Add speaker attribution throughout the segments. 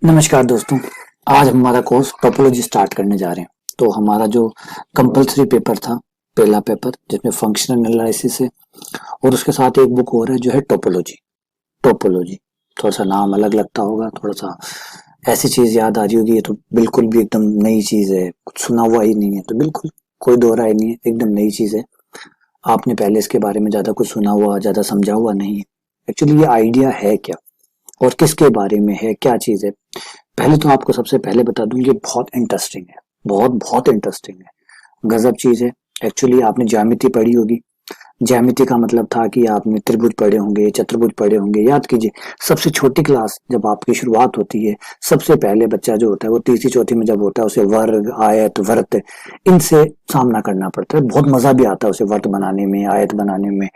Speaker 1: नमस्कार दोस्तों, आज हमारा कोर्स टोपोलॉजी स्टार्ट करने जा रहे हैं। तो हमारा जो कंपलसरी पेपर था, पहला पेपर जिसमें फंक्शनल एनालिसिस है और उसके साथ एक बुक और है जो है टोपोलॉजी। टोपोलॉजी थोड़ा सा नाम अलग लगता होगा, थोड़ा सा ऐसी चीज याद आ रही होगी, ये तो बिल्कुल भी एकदम नई चीज है, कुछ सुना हुआ ही नहीं है, तो बिल्कुल कोई दो राय नहीं है, एकदम नई चीज है। आपने पहले इसके बारे में ज्यादा कुछ सुना हुआ, ज्यादा समझा हुआ नहीं है। एक्चुअली ये आइडिया है क्या और किसके बारे में है, क्या चीज है। पहले तो आपको सबसे पहले बता दूं, ये बहुत इंटरेस्टिंग है, बहुत बहुत इंटरेस्टिंग है, गजब चीज है। एक्चुअली आपने ज्यामिति पढ़ी होगी। ज्यामिति का मतलब था कि आपने त्रिभुज पढ़े होंगे, चतुर्भुज पढ़े होंगे। याद कीजिए, सबसे छोटी क्लास जब आपकी शुरुआत होती है, सबसे पहले बच्चा जो होता है वो तीसरी चौथी में जब होता है, उसे वर्ग, आयत, वृत्त, इनसे सामना करना पड़ता है। बहुत मजा भी आता है उसे वर्त बनाने में, आयत बनाने में,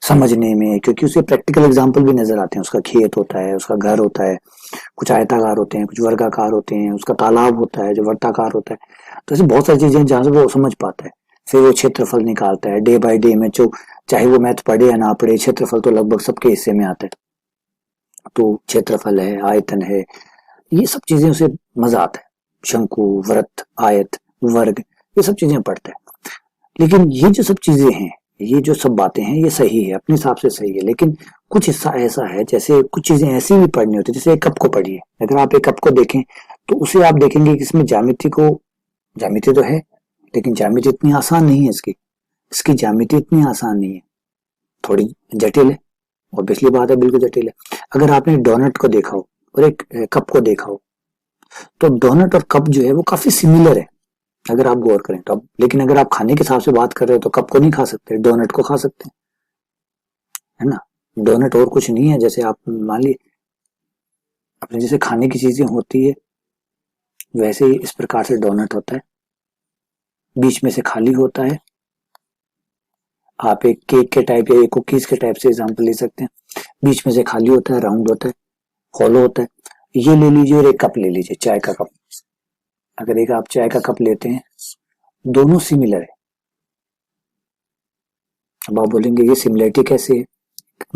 Speaker 1: समझने में, क्योंकि उसे प्रैक्टिकल एग्जाम्पल भी नजर आते हैं। उसका खेत होता है, उसका घर होता है, कुछ आयताकार होते हैं, कुछ वर्गाकार होते हैं, उसका तालाब होता है जो वर्ताकार होता है। तो ऐसी बहुत सारी चीजें जहां से वो समझ पाता है। फिर वो क्षेत्रफल निकालता है डे बाय डे में, जो चाहे वो मैथ पढ़े या ना पढ़े, क्षेत्रफल तो लगभग सबके हिस्से में आता है। तो क्षेत्रफल है, आयतन है, ये सब चीजें उसे मजा आता है। शंकु, वृत्त, आयत, वर्ग, ये सब चीजें पढ़ता है। लेकिन ये जो सब चीजें हैं, ये जो सब बातें हैं, ये सही है, अपने हिसाब से सही है। लेकिन कुछ हिस्सा ऐसा है, जैसे कुछ चीजें ऐसी भी पढ़नी होती है। जैसे एक कप को पढ़िए, अगर आप एक कप को देखें तो उसे आप देखेंगे कि इसमें ज्यामिति तो है, लेकिन ज्यामिति इतनी आसान नहीं है। इसकी ज्यामिति इतनी आसान नहीं है, थोड़ी जटिल है। और पिछली बात है, बिल्कुल जटिल है। अगर आपने डोनट को देखा हो और एक कप को देखा हो, तो डोनट और कप जो है वो काफी सिमिलर है, अगर आप गौर करें तो। अब लेकिन अगर आप खाने के हिसाब से बात कर रहे हो तो कप को नहीं खा सकते, डोनट को खा सकते हैं, है ना। डोनट और कुछ नहीं है। जैसे आप मान ली अपने जैसे खाने की चीजें होती है, वैसे ही इस प्रकार से डोनट होता है, बीच में से खाली होता है। आप एक केक के टाइप या एक कुकीज के टाइप से एग्जांपल ले सकते हैं। बीच में से खाली होता है, राउंड होता है, हॉलो होता है। ये ले लीजिए और एक कप ले लीजिए, चाय का कप। अगर एक आप चाय का कप लेते हैं, दोनों सिमिलर है। अब आप बोलेंगे ये सिमिलरिटी कैसे है?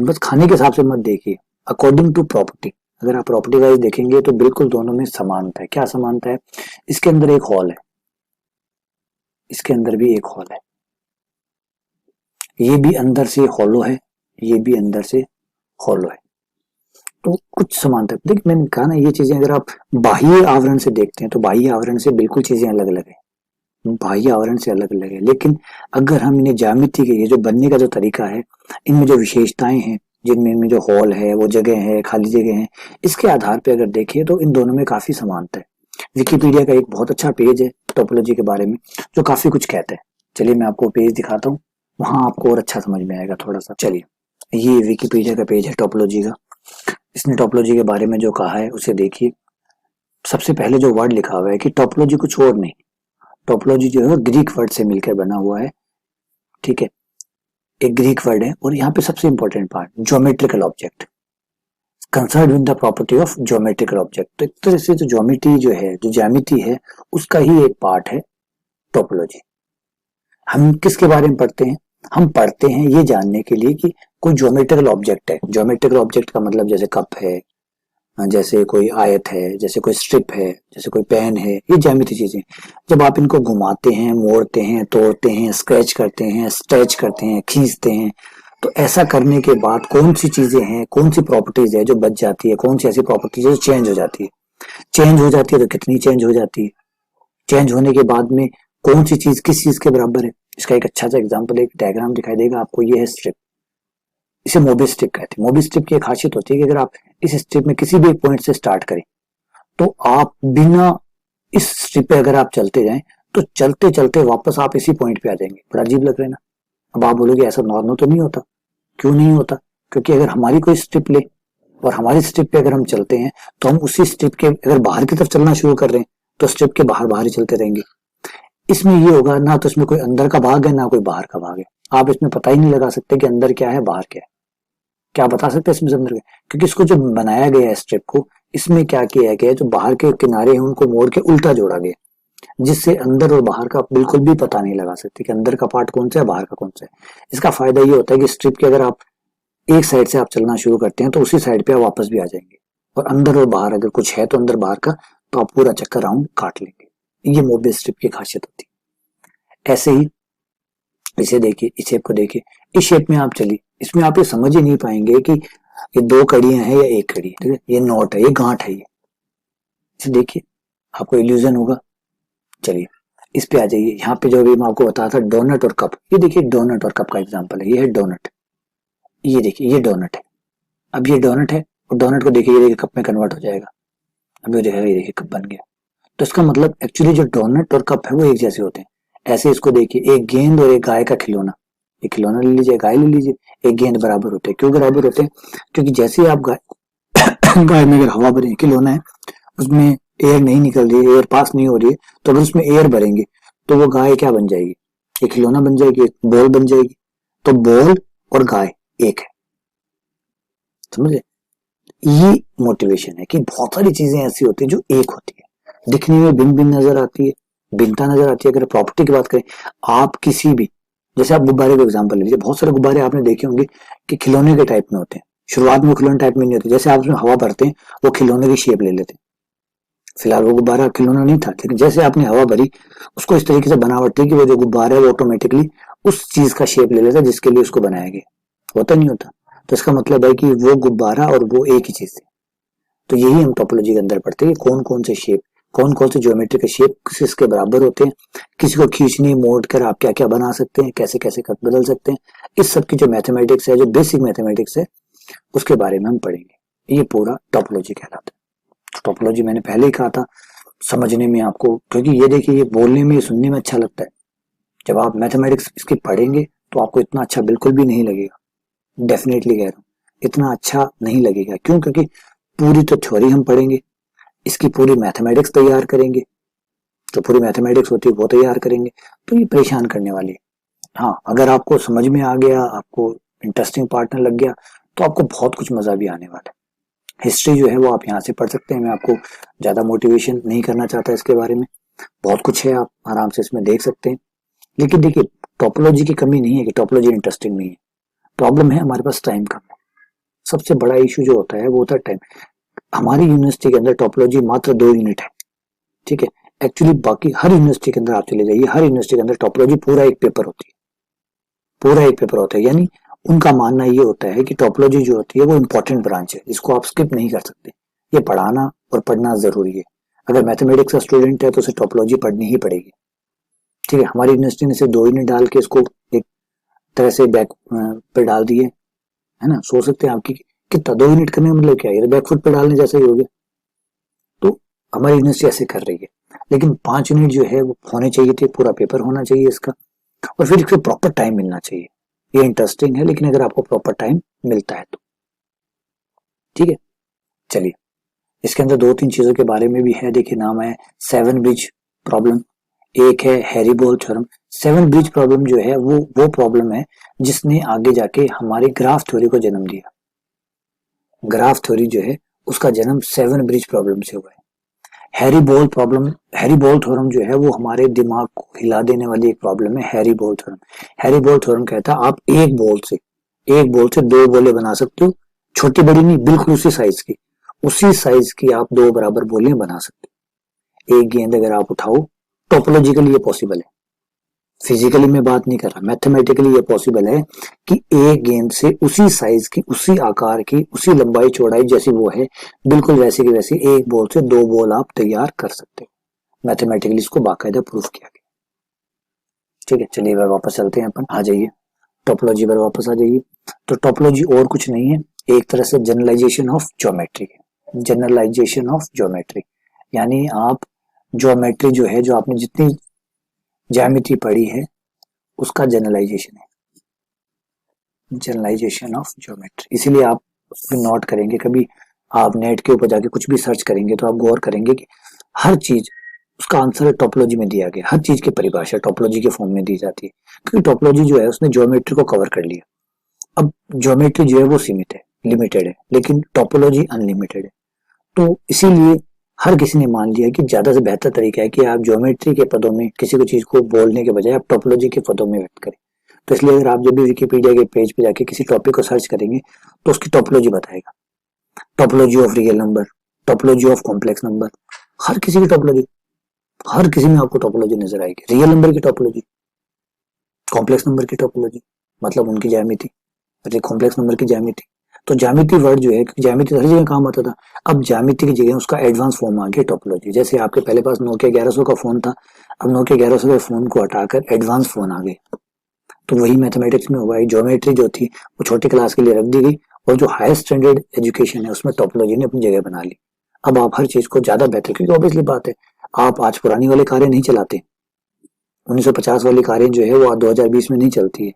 Speaker 1: बस खाने के हिसाब से मत देखिए, अकॉर्डिंग टू प्रॉपर्टी। अगर आप प्रॉपर्टी वाइज देखेंगे तो बिल्कुल दोनों में समानता है। क्या समानता है? इसके अंदर एक हॉल है, इसके अंदर भी एक हॉल है, ये भी अंदर से हॉलो है, ये भी अंदर से हॉलो है। तो कुछ समानता है। देखिए, मैंने कहा ना, ये चीजें अगर आप बाह्य आवरण से देखते हैं तो बाह्य आवरण से बिल्कुल चीजें अलग अलग है, बाह्य आवरण से अलग अलग है। लेकिन अगर हम इन्हें ज्यामिति के, ये जो बनने का जो तरीका है, इनमें जो विशेषताएं हैं, जिनमें इनमें जो हॉल है, वो जगह है, खाली जगह है, इसके आधार पे अगर देखें तो इन दोनों में काफी समानता है। विकिपीडिया का एक बहुत अच्छा पेज है टोपोलॉजी के बारे में, जो काफी कुछ कहता है। चलिए मैं आपको पेज दिखाता हूँ, वहां आपको और अच्छा समझ में आएगा थोड़ा सा। चलिए, ये विकिपीडिया का पेज है टोपोलॉजी का। इसने टोपोलॉजी के बारे में जो कहा है उसे देखिए। सबसे पहले जो वर्ड लिखा हुआ है कि टोपोलॉजी कुछ और नहीं, टोपोलॉजी जो है ग्रीक वर्ड से मिलकर बना हुआ है, ठीक है। एक ग्रीक वर्ड है, और यहाँ पे सबसे important part, geometrical object, concern with the property of geometrical object. तो एक तरह से जो ज्योमेट्री जो है, जो ज्यामिति है, उसका ही एक पार्ट है टोपोलॉजी। हम किसके बारे में पढ़ते हैं? हम पढ़ते हैं ये जानने के लिए कि कोई ज्योमेट्रिकल ऑब्जेक्ट है। ज्योमेट्रिकल ऑब्जेक्ट का मतलब जैसे कप है, जैसे कोई आयत है, जैसे कोई स्ट्रिप है, जैसे कोई पेन है, ये ज्यामिति चीजें। जब आप इनको घुमाते हैं, मोड़ते हैं, तोड़ते हैं, स्क्रैच करते हैं, स्ट्रेच करते हैं, खींचते हैं, तो ऐसा करने के बाद कौन सी चीजें हैं, कौन सी प्रॉपर्टीज है जो बच जाती है, कौन सी ऐसी प्रॉपर्टीज है जो चेंज हो जाती है। चेंज हो जाती है तो कितनी चेंज हो जाती है, चेंज होने के बाद में कौन सी चीज किस चीज के बराबर है। इसका एक अच्छा सा एग्जाम्पल, एक डायग्राम दिखाई देगा आपको। ये है स्ट्रिप, इसे मोबिस स्ट्रिप कहते हैं। मोबिस स्ट्रिप की एक खासियत होती है कि अगर आप इस स्ट्रिप में किसी भी एक पॉइंट से स्टार्ट करें, तो आप बिना इस स्ट्रिप पे अगर आप चलते जाएं तो चलते चलते वापस आप इसी पॉइंट पे आ जाएंगे। बड़ा अजीब लग रहा है ना। अब आप बोलोगे ऐसा नॉर्मल तो नहीं होता। क्यों नहीं होता? क्योंकि अगर हमारी कोई स्ट्रिप ले और हमारी स्ट्रिप पे अगर हम चलते हैं, तो हम उसी स्ट्रिप के अगर बाहर की तरफ चलना शुरू कर रहे हैं तो स्ट्रिप के बाहर बाहर ही चलते रहेंगे। इसमें ये होगा ना, तो इसमें कोई अंदर का भाग है ना कोई बाहर का भाग है। आप इसमें पता ही नहीं लगा सकते कि अंदर क्या है बाहर क्या है। क्या बता सकते हैं इसमें अंदर क्या? क्योंकि इसको जो बनाया गया है स्ट्रिप को, इसमें क्या किया गया है, जो बाहर के किनारे हैं उनको मोड़ के उल्टा जोड़ा गया, जिससे अंदर और बाहर का बिल्कुल भी पता नहीं लगा सकते कि अंदर का पार्ट कौन सा है, बाहर का कौन सा है। इसका फायदा ये होता है कि स्ट्रिप के अगर आप एक साइड से आप चलना शुरू करते हैं तो उसी साइड पे आप वापस भी आ जाएंगे, और अंदर और बाहर अगर कुछ है तो अंदर बाहर का, तो आप पूरा चक्कर राउंड काट लेंगे। ये मोबियस स्ट्रिप की खासियत होती है। ऐसे ही इसे देखिए, इस शेप को देखिए, इस शेप में आप चलिए, इसमें आप ये समझ ही नहीं पाएंगे कि ये दो कड़ियां हैं या एक कड़ी है, ठीक है, ये नॉट है, ये गांठ है, ये इसे देखिए, आपको इल्यूजन होगा। चलिए इस पे आ जाइए, यहाँ पे जो अभी मैं आपको बताया था डोनट और कप, ये देखिए डोनट और कप का एग्जांपल है, ये है डोनट, ये देखिए ये डोनट है। अब ये डोनट है और डोनट को देखिए, ये देखिए कप में कन्वर्ट हो जाएगा, अब ये देखिए कप बन गया। तो इसका मतलब एक्चुअली जो डोनट और कप है वो एक जैसे होते हैं। ऐसे इसको देखिए, एक गेंद और एक गाय का खिलौना, एक खिलौना ले लीजिए, गाय ले लीजिए, एक गेंद बराबर होते हैं। क्यों बराबर होते हैं? क्योंकि जैसे ही आप गाय गाय में अगर हवा भरें, खिलौना है उसमें एयर नहीं निकल रही है, एयर पास नहीं हो रही है, तो अगर उसमें एयर भरेंगे तो वो गाय क्या बन जाएगी? एक खिलौना बन जाएगी, एक बॉल बन जाएगी। तो बॉल और गाय एक है, समझे? ये मोटिवेशन है कि बहुत सारी चीजें ऐसी होती है जो एक होती है, दिखने में भिन्न भिन्न नजर आती है, भिन्नता नजर आती है। अगर प्रॉपर्टी की बात करें, आप किसी भी, जैसे आप गुब्बारे को एग्जांपल लीजिए, बहुत सारे गुब्बारे आपने देखे होंगे कि खिलौने के टाइप में होते हैं। शुरुआत में वो खिलौने टाइप में नहीं होते, जैसे आप उसमें हवा भरते हैं वो खिलौने की शेप ले लेते हैं। फिलहाल वो गुब्बारा खिलौना नहीं था, लेकिन जैसे आपने हवा भरी उसको इस तरीके से बनावट थी कि वो जो गुब्बारा है वो ऑटोमेटिकली उस चीज का शेप ले लेता है जिसके लिए उसको बनाया गया, होता नहीं होता। तो इसका मतलब है कि वो गुब्बारा और वो एक ही चीज थी। तो यही हम टोपोलॉजी के अंदर पढ़ते हैं, कौन कौन से शेप, कौन कौन से ज्योमेट्री के शेप किसके बराबर होते हैं, किसी को खींचने मोड़ कर आप क्या क्या बना सकते हैं, कैसे कैसे कट बदल सकते हैं। इस सब की जो मैथमेटिक्स है, जो बेसिक मैथमेटिक्स है, उसके बारे में हम पढ़ेंगे। ये पूरा टोपोलॉजी कहलाता है। टोपोलॉजी मैंने पहले ही कहा था, समझने में आपको, क्योंकि ये देखिए ये बोलने में सुनने में अच्छा लगता है, जब आप मैथमेटिक्स इसकी पढ़ेंगे तो आपको इतना अच्छा बिल्कुल भी नहीं लगेगा। डेफिनेटली कह रहा हूँ, इतना अच्छा नहीं लगेगा। क्यों? क्योंकि पूरी तो थ्योरी हम पढ़ेंगे, इसकी पूरी मैथमेटिक्स तैयार करेंगे, जो पूरी मैथमेटिक्स होती है वो तैयार करेंगे, तो ये परेशान करने वाली है। हाँ, अगर आपको समझ में आ गया, आपको इंटरेस्टिंग पार्टनर लग गया, तो आपको बहुत कुछ मजा भी आने वाला है। हिस्ट्री जो है वो आप यहाँ से पढ़ सकते हैं, मैं आपको ज्यादा मोटिवेशन नहीं करना चाहता इसके बारे में, बहुत कुछ है, आप आराम से इसमें देख सकते हैं। लेकिन देखिए, टोपोलॉजी की कमी नहीं है कि टोपोलॉजी इंटरेस्टिंग नहीं है, प्रॉब्लम है हमारे पास टाइम कम है। सबसे बड़ा इशू जो होता है वो होता है टाइम। हमारी यूनिवर्सिटी के अंदर टोपोलॉजी मात्र 2 यूनिट है, ठीक है। एक्चुअली बाकी हर यूनिवर्सिटी के अंदर आप चले जाइए, हर यूनिवर्सिटी के अंदर टोपोलॉजी पूरा एक पेपर होती है, पूरा एक पेपर होता है। यानी उनका मानना ये होता है कि टोपोलॉजी जो होती है वो इंपॉर्टेंट ब्रांच है, इसको आप स्किप नहीं कर सकते, ये पढ़ाना और पढ़ना जरूरी है। अगर मैथमेटिक्स का स्टूडेंट है तो उसे टोपोलॉजी पढ़नी ही पड़ेगी, ठीक है। हमारी यूनिवर्सिटी ने सिर्फ 2 यूनिट डाल के इसको एक तरह से बैक पे डाल दिए, है ना। सोच सकते हैं आपकी कितना 2 यूनिट करने का मतलब क्या है, ये बैकफुट पे डालने जैसा ही हो गया। तो हमारी यूनिवर्सिटी ऐसे कर रही है, लेकिन 5 यूनिट जो है वो होने चाहिए थे, पूरा पेपर होना चाहिए इसका, और फिर इसको प्रॉपर टाइम मिलना चाहिए। ये इंटरेस्टिंग है, लेकिन अगर आपको प्रॉपर टाइम मिलता है तो ठीक है। चलिए, इसके अंदर 2-3 चीजों के बारे में भी है, देखिए नाम है 7 ब्रिज प्रॉब्लम, एक है हैरी-बोल थ्योरम। 7 ब्रिज प्रॉब्लम जो है वो प्रॉब्लम है जिसने आगे जाके हमारी ग्राफ थ्योरी को जन्म दिया। ग्राफ थ्योरी जो है उसका जन्म 7 ब्रिज प्रॉब्लम से हुआ है। हैरी-बोल प्रॉब्लम, हैरी-बोल थ्योरम जो है वो हमारे दिमाग को हिला देने वाली एक प्रॉब्लम है। हैरी-बोल थ्योरम, हैरी-बोल थ्योरम कहता है आप एक बॉल से 2 बॉलें बना सकते हो, छोटी बड़ी नहीं, बिल्कुल उसी साइज की आप 2 बराबर बॉलें बना सकते हो। एक गेंद अगर आप उठाओ, टोपोलॉजिकली ये पॉसिबल है, फिजिकली मैं बात नहीं कर रहा, मैथमेटिकली ये पॉसिबल है कि एक गेंद से उसी साइज की, उसी आकार की, उसी लंबाई चौड़ाई जैसी वो है, बिल्कुल वैसी की वैसी एक बॉल से 2 बॉल आप तैयार कर सकते हो। मैथमेटिकली इसको बाकायदा प्रूफ किया गया, ठीक है। चलिए वापस चलते हैं, अपन आ जाइए टोपोलॉजी पर वापस आ जाइए। तो टोपोलॉजी और कुछ नहीं है, एक तरह से जनरलाइजेशन ऑफ ज्योमेट्री है। जनरलाइजेशन ऑफ ज्योमेट्री यानी आप ज्योमेट्री जो है, जो आपने जितनी ज्यामिति पढ़ी है उसका जनरलाइजेशन है, जनरलाइजेशन ऑफ ज्योमेट्री। इसीलिए आप नोट करेंगे, कभी आप नेट के ऊपर जाके कुछ भी सर्च करेंगे तो आप गौर करेंगे कि हर चीज उसका आंसर टोपोलॉजी में दिया गया, हर चीज की परिभाषा टोपोलॉजी के फॉर्म में दी जाती है, क्योंकि टोपोलॉजी जो है उसने ज्योमेट्री को कवर कर लिया। अब ज्योमेट्री जो है वो सीमित है, लिमिटेड है, लेकिन टोपोलॉजी अनलिमिटेड है। तो इसीलिए हर किसी ने मान लिया कि ज्यादा से बेहतर तरीका है कि आप ज्योमेट्री के पदों में किसी को चीज को बोलने के बजाय आप टोपोलॉजी के पदों में व्यक्त करें। तो इसलिए अगर आप जब भी विकिपीडिया के पेज पे जाके किसी टॉपिक को सर्च करेंगे तो उसकी टोपोलॉजी बताएगा, topology of real number, topology of complex number, हर किसी की टोपोलॉजी, हर किसी में आपको टोपोलॉजी नजर आएगी। रियल नंबर की टोपोलॉजी, कॉम्प्लेक्स नंबर की टोपोलॉजी, मतलब उनकी ज्यामिति, मतलब कॉम्प्लेक्स नंबर की ज्यामिति। तो ज्यामिति वर्ड जो है, ज्यामिति हर जगह काम आता था, अब ज्यामिति की जगह उसका एडवांस फॉर्म आ गया टोपोलॉजी। जैसे आपके पहले पास नोकिया 1100 का फोन था, अब नोकिया 1100 के फोन को हटाकर एडवांस फोन आ गए। तो वही मैथमेटिक्स में हुआ है, ज्योमेट्री जो थी वो छोटी क्लास के लिए रख दी गई और जो हायर स्टैंडर्ड एजुकेशन है उसमें टोपोलॉजी ने अपनी जगह बना ली। अब आप हर चीज को ज्यादा बेहतर, क्योंकि ऑब्वियसली बात है आप आज पुरानी वाली कारें नहीं चलाते, 1950 वाली कारें जो है वो आज 2020 में नहीं चलती है।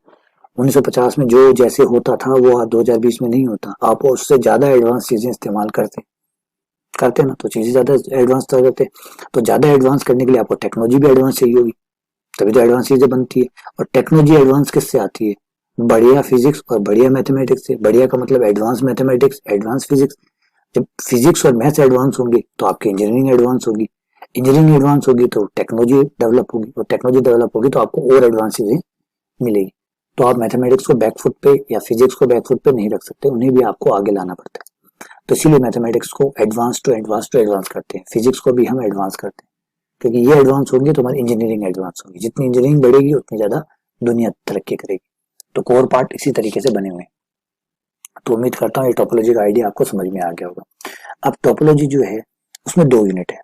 Speaker 1: 1950 में जो जैसे होता था वो आज 2020 में नहीं होता, आप उससे ज्यादा एडवांस चीजें इस्तेमाल करते करते ना, तो चीजें ज्यादा एडवांस करते। तो ज्यादा एडवांस करने के लिए आपको टेक्नोलॉजी भी एडवांस चाहिए होगी, तभी तो एडवांस चीजें बनती है। और टेक्नोलॉजी एडवांस किससे आती है? बढ़िया फिजिक्स और बढ़िया मैथमेटिक्स से। बढ़िया का मतलब एडवांस मैथमेटिक्स, एडवांस फिजिक्स। जब फिजिक्स और मैथ्स एडवांस होंगे तो आपकी इंजीनियरिंग एडवांस होगी, इंजीनियरिंग एडवांस होगी तो टेक्नोलॉजी डेवलप होगी, और टेक्नोलॉजी डेवलप होगी तो आपको और एडवांस चीजें मिलेगी। तो आप मैथमेटिक्स को बैकफुट पे या फिजिक्स को बैकफुट पे नहीं रख सकते, उन्हें भी आपको आगे लाना पड़ता है। तो इसीलिए मैथमेटिक्स को advance to advance to advance करते हैं, फिजिक्स को भी हम एडवांस करते हैं, क्योंकि ये एडवांस होंगे तो हमारी इंजीनियरिंग एडवांस होगी। जितनी इंजीनियरिंग बढ़ेगी उतनी ज्यादा दुनिया तरक्की करेगी। तो कोर पार्ट इसी तरीके से बने हुए हैं। तो उम्मीद करता हूँ ये टोपोलॉजी का आइडिया आपको समझ में आ गया होगा। अब टोपोलॉजी जो है उसमें 2 यूनिट है,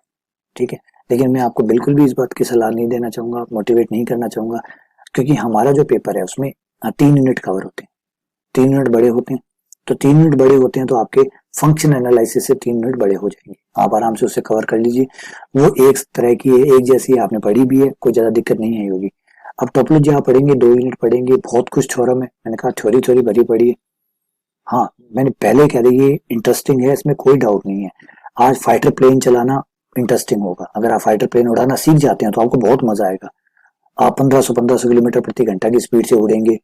Speaker 1: ठीक है, लेकिन मैं आपको बिल्कुल भी इस बात की सलाह नहीं देना चाहूंगा, मोटिवेट नहीं करना चाहूंगा, क्योंकि हमारा जो पेपर है उसमें 3 यूनिट कवर होते हैं, 3 यूनिट बड़े होते हैं। तो 3 यूनिट बड़े होते हैं तो आपके फंक्शन एनालिसिस से 3 यूनिट बड़े हो जाएंगे, आप आराम से उसे कवर कर लीजिए। वो एक तरह की है, एक जैसी आपने पढ़ी भी है, कोई ज्यादा दिक्कत नहीं आई होगी। अब टोपोलॉजी आप पढ़ेंगे, 2 यूनिट पढ़ेंगे, बहुत कुछ थ्योरम है, मैंने कहा थ्योरी थ्योरी भरी पड़ी है। हाँ, मैंने पहले कह दी ये इंटरेस्टिंग है, इसमें कोई डाउट नहीं है। आज फाइटर प्लेन चलाना इंटरेस्टिंग होगा, अगर आप फाइटर प्लेन उड़ाना सीख जाते हैं तो आपको बहुत मजा आएगा। आप 1500 किलोमीटर प्रति घंटा की स्पीड से उड़ेंगे,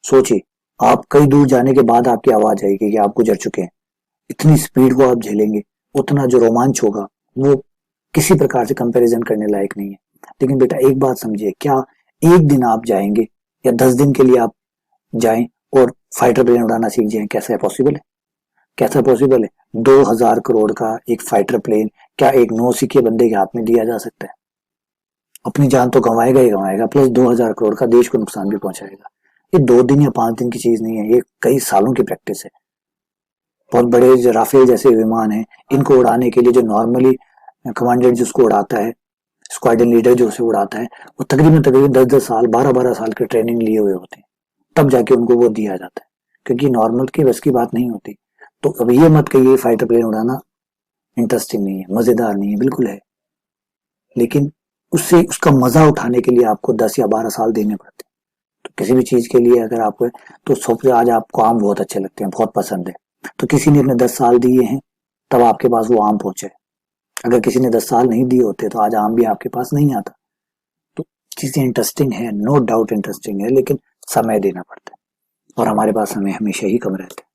Speaker 1: सोचिए आप कई दूर जाने के बाद आपकी आवाज आएगी कि आप गुजर चुके हैं, इतनी स्पीड को आप झेलेंगे, उतना जो रोमांच होगा वो किसी प्रकार से कंपैरिजन करने लायक नहीं है। लेकिन बेटा एक बात समझिए, क्या एक दिन आप जाएंगे या 10 दिन के लिए आप जाएं और फाइटर प्लेन उड़ाना सीख जाएं? कैसा है पॉसिबल है? कैसा पॉसिबल है? 2000 करोड़ का एक फाइटर प्लेन क्या एक नौसिखिए बंदे के हाथ में दिया जा सकता है? अपनी जान तो गंवाएगा ही गंवाएगा, प्लस 2000 करोड़ का देश को नुकसान भी पहुंचाएगा। ये 2 दिन या 5 दिन की चीज नहीं है, ये कई सालों की प्रैक्टिस है। बहुत बड़े जो राफेल जैसे विमान हैं, इनको उड़ाने के लिए जो नॉर्मली कमांडेंट जिसको उड़ाता है, स्क्वाड्रन लीडर जो उसे उड़ाता है, वो तकरीबन तकरीबन 10-10 साल 12-12 साल की ट्रेनिंग लिए हुए होते हैं, तब जाके उनको वो दिया जाता है, क्योंकि नॉर्मल की बस की बात नहीं होती। तो अब ये मत कहिए फाइटर प्लेन उड़ाना इंटरेस्टिंग नहीं है, मजेदार नहीं है, बिल्कुल है, लेकिन उससे उसका मजा उठाने के लिए आपको 10 या 12 साल देने पड़ते हैं। तो किसी भी चीज के लिए अगर आपको, तो सबसे आज आपको आम बहुत अच्छे लगते हैं, बहुत पसंद है, तो किसी ने अपने 10 साल दिए हैं तब आपके पास वो आम पहुंचे। अगर किसी ने 10 साल नहीं दिए होते तो आज आम भी आपके पास नहीं आता। तो चीजें इंटरेस्टिंग है, नो डाउट इंटरेस्टिंग है, लेकिन समय देना पड़ता है और हमारे पास समय हमेशा ही कम रहता है।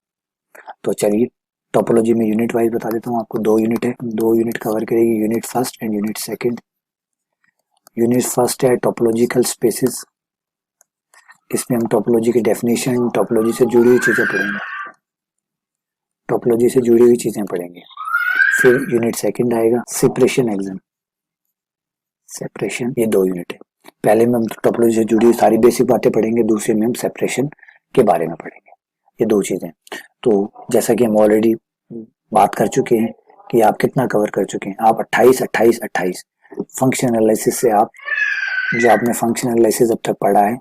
Speaker 1: तो चलिए टोपोलॉजी में यूनिट वाइज बता देता हूँ आपको। 2 यूनिट है, 2 यूनिट कवर करेगी, unit first and unit second. Unit first है टोपोलॉजिकल स्पेसिस, इसमें हम टोपोलॉजी की डेफिनेशन, टोपोलॉजी से जुड़ी हुई चीजें पढ़ेंगे, टोपोलॉजी से जुड़ी हुई चीजें पढ़ेंगे। फिर यूनिट सेकंड आएगा सेपरेशन एग्जाम, सेपरेशन, ये 2 यूनिट है। पहले में हम टोपोलॉजी से जुड़ी सारी बेसिक बातें पढ़ेंगे, दूसरे में हम सेपरेशन के बारे में पढ़ेंगे, ये 2 चीजें। तो जैसा कि हम ऑलरेडी बात कर चुके हैं कि आप कितना कवर कर चुके हैं, आप 28 फंक्शन एनालिसिस से, आप जो आपने फंक्शन एनालिसिस अब तक पढ़ा है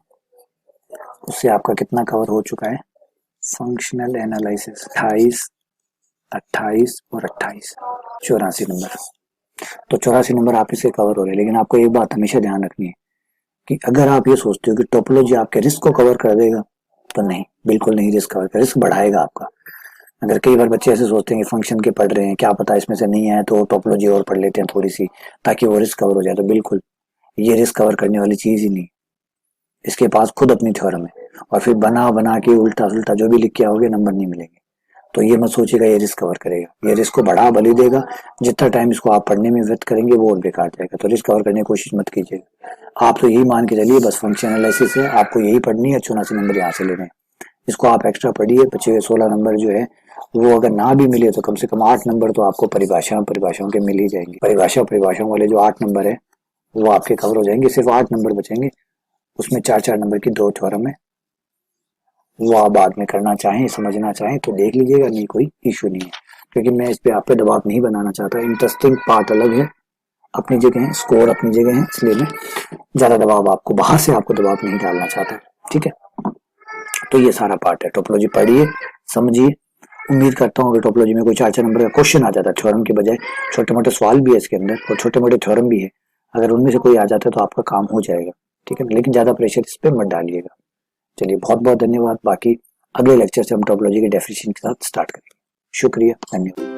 Speaker 1: उससे आपका कितना कवर हो चुका है? फंक्शनल एनालिसिस 28 और 28, 84 नंबर। तो 84 नंबर आप इससे कवर हो रहे हैं। लेकिन आपको एक बात हमेशा ध्यान रखनी है कि अगर आप ये सोचते हो कि टोपोलॉजी आपके रिस्क को कवर कर देगा, तो नहीं, बिल्कुल नहीं, रिस्क कवर कर, रिस्क बढ़ाएगा आपका। अगर कई बार बच्चे ऐसे सोचते हैं कि फंक्शन के पढ़ रहे हैं, क्या पता इसमें से नहीं आए तो टोपोलॉजी और पढ़ लेते हैं थोड़ी सी ताकि वो रिस्क कवर हो जाए, तो बिल्कुल ये रिस्क कवर करने वाली चीज ही नहीं। इसके पास खुद अपनी थ्योरम है और फिर बना बना के उल्टा सुल्टा जो भी लिख के आओगे नंबर नहीं मिलेंगे। तो ये मत सोचिएगा ये रिस्क कवर करेगा, ये रिस्क को बढ़ा भले देगा, जितना टाइम इसको आप पढ़ने में व्यर्थ करेंगे वो और बेकार जाएगा। तो रिस्क कवर करने की कोशिश मत कीजिएगा। आप तो यही मान के चलिए बस फंक्शन एनालिसिस है, आपको यही पढ़नी है, 84 नंबर यहाँ से लेने हैं। इसको आप एक्स्ट्रा पढ़िए, बचे 16 नंबर जो है वो अगर ना भी मिले तो कम से कम 8 नंबर तो आपको परिभाषाओं के मिल ही जाएंगे। परिभाषाओं वाले जो 8 नंबर है वो आपके कवर हो जाएंगे, सिर्फ 8 नंबर बचेंगे। उसमें 4-4 नंबर की 2 थ्योरम है, वो आप बाद में करना चाहें, समझना चाहें तो देख लीजिएगा, नहीं कोई इशू नहीं है। क्योंकि मैं इस पे आप पे दबाव नहीं बनाना चाहता, इंटरेस्टिंग पार्ट अलग है, अपनी जगह है, स्कोर अपनी जगह है, इसलिए मैं ज्यादा दबाव आपको बाहर से आपको दबाव नहीं डालना चाहता। ठीक है, तो ये सारा पार्ट है। टोपोलॉजी पढ़िए, समझिए। उम्मीद करता हूँ कि टोपोलॉजी में कोई 4-4 नंबर का क्वेश्चन आ जाता है थ्योरम के बजाय, छोटे मोटे सवाल भी है इसके अंदर और छोटे मोटे थ्योरम भी है, अगर उनमें से कोई आ जाता है तो आपका काम हो जाएगा। ठीक है, लेकिन ज्यादा प्रेशर इस पर मत डालिएगा। चलिए बहुत बहुत धन्यवाद। बाकी अगले लेक्चर से हम टोपोलॉजी के डेफिनेशन के साथ स्टार्ट करेंगे। शुक्रिया, धन्यवाद।